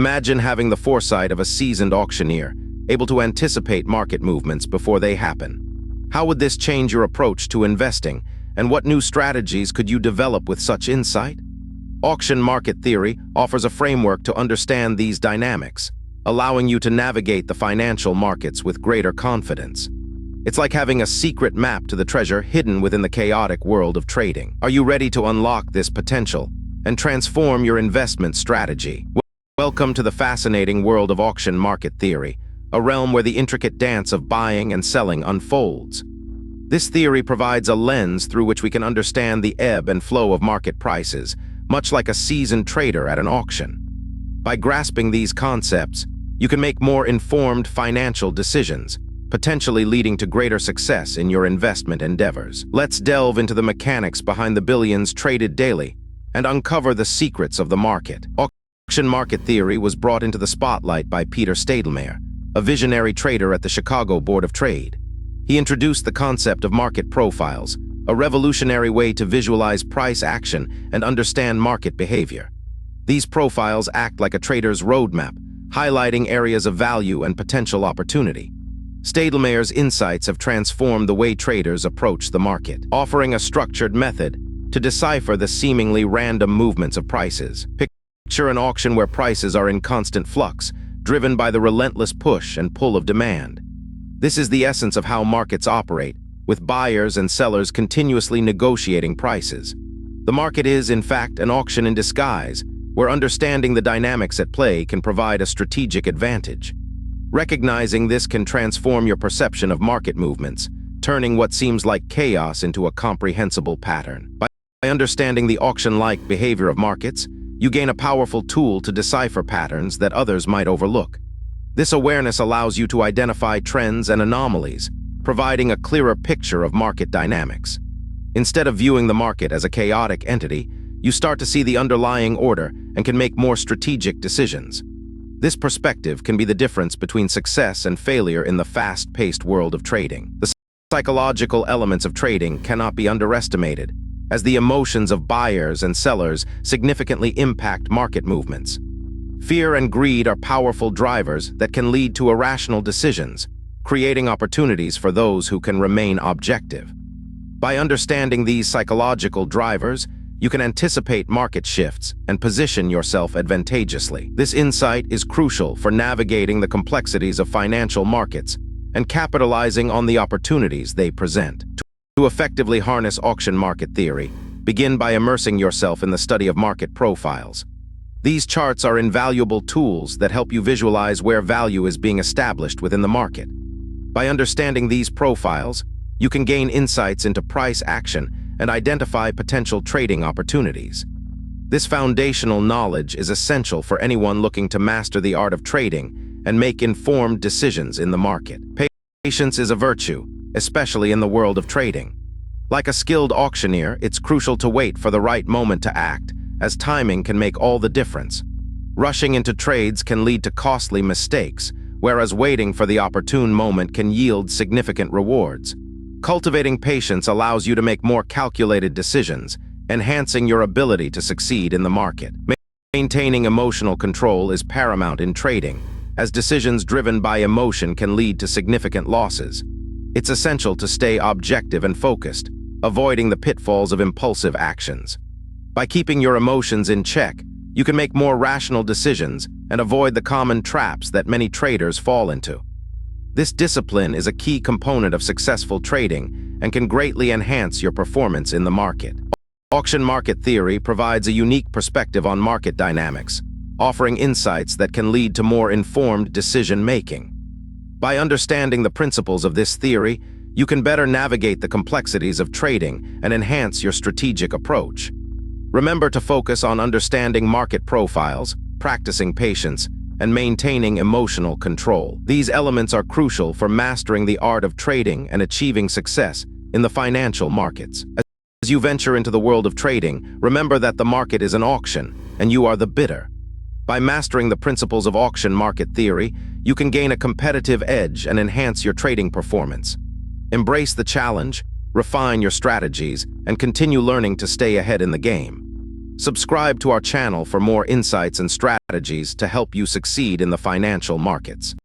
Imagine having the foresight of a seasoned auctioneer, able to anticipate market movements before they happen. How would this change your approach to investing, and what new strategies could you develop with such insight? Auction market theory offers a framework to understand these dynamics, allowing you to navigate the financial markets with greater confidence. It's like having a secret map to the treasure hidden within the chaotic world of trading. Are you ready to unlock this potential and transform your investment strategy? Welcome to the fascinating world of auction market theory, a realm where the intricate dance of buying and selling unfolds. This theory provides a lens through which we can understand the ebb and flow of market prices, much like a seasoned trader at an auction. By grasping these concepts, you can make more informed financial decisions, potentially leading to greater success in your investment endeavors. Let's delve into the mechanics behind the billions traded daily and uncover the secrets of the market. Auction market theory was brought into the spotlight by Peter Stadelmayer, a visionary trader at the Chicago Board of Trade. He introduced the concept of market profiles, a revolutionary way to visualize price action and understand market behavior. These profiles act like a trader's roadmap, highlighting areas of value and potential opportunity. Stadelmayer's insights have transformed the way traders approach the market, offering a structured method to decipher the seemingly random movements of prices. Picture an auction where prices are in constant flux, driven by the relentless push and pull of demand. This is the essence of how markets operate, with buyers and sellers continuously negotiating prices. The market is, in fact, an auction in disguise, where understanding the dynamics at play can provide a strategic advantage. Recognizing this can transform your perception of market movements, turning what seems like chaos into a comprehensible pattern. By understanding the auction-like behavior of markets, you gain a powerful tool to decipher patterns that others might overlook. This awareness allows you to identify trends and anomalies, providing a clearer picture of market dynamics. Instead of viewing the market as a chaotic entity, you start to see the underlying order and can make more strategic decisions. This perspective can be the difference between success and failure in the fast-paced world of trading. The psychological elements of trading cannot be underestimated, as the emotions of buyers and sellers significantly impact market movements. Fear and greed are powerful drivers that can lead to irrational decisions, creating opportunities for those who can remain objective. By understanding these psychological drivers, you can anticipate market shifts and position yourself advantageously. This insight is crucial for navigating the complexities of financial markets and capitalizing on the opportunities they present. To effectively harness auction market theory, begin by immersing yourself in the study of market profiles. These charts are invaluable tools that help you visualize where value is being established within the market. By understanding these profiles, you can gain insights into price action and identify potential trading opportunities. This foundational knowledge is essential for anyone looking to master the art of trading and make informed decisions in the market. Patience is a virtue, especially in the world of trading. Like a skilled auctioneer, it's crucial to wait for the right moment to act, as timing can make all the difference. Rushing into trades can lead to costly mistakes, whereas waiting for the opportune moment can yield significant rewards. Cultivating patience allows you to make more calculated decisions, enhancing your ability to succeed in the market. Maintaining emotional control is paramount in trading, as decisions driven by emotion can lead to significant losses. It's essential to stay objective and focused, avoiding the pitfalls of impulsive actions. By keeping your emotions in check, you can make more rational decisions and avoid the common traps that many traders fall into. This discipline is a key component of successful trading and can greatly enhance your performance in the market. Auction market theory provides a unique perspective on market dynamics, offering insights that can lead to more informed decision-making. By understanding the principles of this theory, you can better navigate the complexities of trading and enhance your strategic approach. Remember to focus on understanding market profiles, practicing patience, and maintaining emotional control. These elements are crucial for mastering the art of trading and achieving success in the financial markets. As you venture into the world of trading, remember that the market is an auction, and you are the bidder. By mastering the principles of auction market theory, you can gain a competitive edge and enhance your trading performance. Embrace the challenge, refine your strategies, and continue learning to stay ahead in the game. Subscribe to our channel for more insights and strategies strategies to help you succeed in the financial markets.